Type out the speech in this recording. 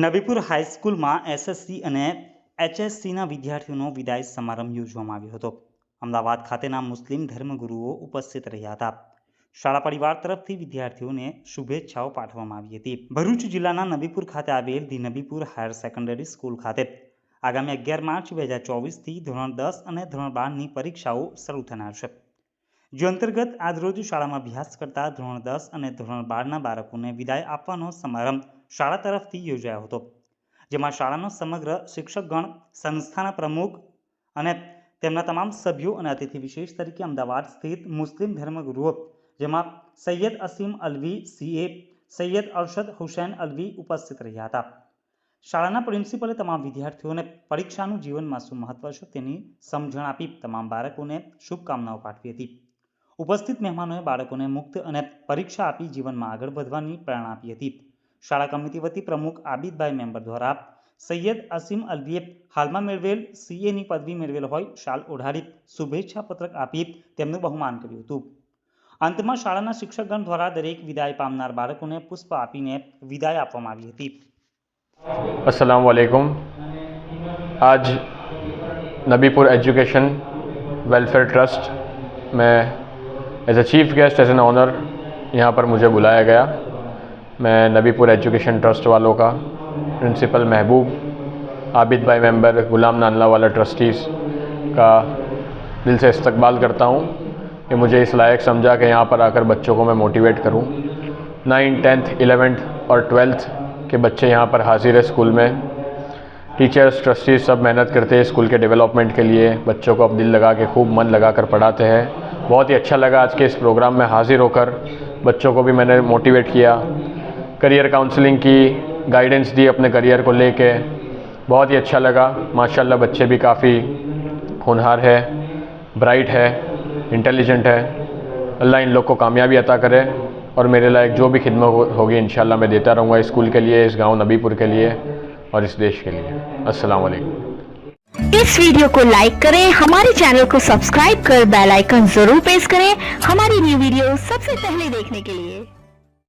Nabipur હાઈસ્કૂલમાં SSC અને એચએસસીના વિદ્યાર્થીઓનો વિદાય સમારંભ યોજવામાં આવ્યો હતો. અમદાવાદ ખાતેના મુસ્લિમ ધર્મગુરુઓ ઉપસ્થિત રહ્યા હતા. શાળા પરિવાર તરફથી વિદ્યાર્થીઓને શુભેચ્છાઓ પાઠવવામાં આવી હતી. ભરૂચ જિલ્લાના નબીપુર ખાતે આવેલ the Nabipur higher secondary school ખાતે આગામી 11 માર્ચ 2024થી ધોરણ 10 અને ધોરણ 12ની પરીક્ષાઓ શરૂ થનાર છે. જે અંતર્ગત આજરોજ શાળામાં અભ્યાસ કરતા ધોરણ 10 અને ધોરણ 12ના બાળકોને વિદાય આપવાનો સમારંભ શાળા તરફથી યોજાયો હતો, જેમાં શાળાનો સમગ્ર શિક્ષકગણ, સંસ્થાના પ્રમુખ અને તેમના તમામ સભ્યો અને અતિથિ વિશેષ તરીકે અમદાવાદ સ્થિત મુસ્લિમ ધર્મગુરુઓ જેમાં સૈયદ અસીમ અલ્વી સીએ, સૈયદ અરશદ હુસૈન અલ્વી ઉપસ્થિત રહ્યા હતા. શાળાના પ્રિન્સિપલે તમામ વિદ્યાર્થીઓને પરીક્ષાનું જીવનમાં શું મહત્વ છે તેની સમજણ આપી તમામ બાળકોને શુભકામનાઓ પાઠવી હતી. ઉપસ્થિત મહેમાનોએ બાળકોને મુક્ત અને પરીક્ષા આપી જીવનમાં આગળ વધવાની પ્રેરણા આપી હતી. શાળા કમિટી વતી પ્રમુખ આબિદભાઈ મેમ્બર દ્વારા સૈયદ અસીમ અલ્વીએ હાલમાં મેળવેલ સીએની પદવી મેળવેલ હોય શાલ ઓઢાડી શુભેચ્છા પત્રક આપી તેમનું બહુમાન કર્યું હતું. અંતમાં શાળાના શિક્ષકગણ દ્વારા દરેક વિદાય પામનાર બાળકોને પુષ્પ આપીને વિદાય આપવામાં આવી હતી. अस्सलाम वालेकुम। आज नबीपुर एजुकेशन वेलफेयर ट्रस्ट में as a chief guest as an honour यहाँ पर मुझे बुलाया गया। मैं नबीपुर एजुकेशन ट्रस्ट वालों का, प्रिंसिपल महबूब, आबिद भाई मेंबर, गुलाम नानला वाला ट्रस्टीज़ का दिल से इस्तकबाल करता हूँ कि मुझे इस लायक समझा कि यहाँ पर आकर बच्चों को मैं मोटिवेट करूँ। 9th, 10th, 11th और 12th के बच्चे यहाँ पर हाजिर है स्कूल में। टीचर्स, ट्रस्टीज सब मेहनत करते हैं स्कूल के डेवलपमेंट के लिए। बच्चों को अब दिल लगा के खूब मन लगा कर पढ़ाते हैं। बहुत ही अच्छा लगा आज के इस प्रोग्राम में हाजिर होकर। बच्चों को भी मैंने मोटिवेट किया, करियर काउंसलिंग की, गाइडेंस दी अपने करियर को लेके। बहुत ही अच्छा लगा। माशाल्लाह बच्चे भी काफ़ी होनहार है, ब्राइट है, इंटेलिजेंट है। अल्लाह इन लोग को कामयाबी अता करे और मेरे लायक जो भी खिदमत होगी इंशाल्लाह मैं देता रहूँगा इस स्कूल के लिए, इस गांव नबीपुर के लिए और इस देश के लिए। अस्सलाम वालेकुम। इस वीडियो को लाइक करें, हमारे चैनल को सब्सक्राइब कर बेल आइकन जरूर प्रेस करें हमारी न्यू वीडियो सबसे पहले देखने के लिए।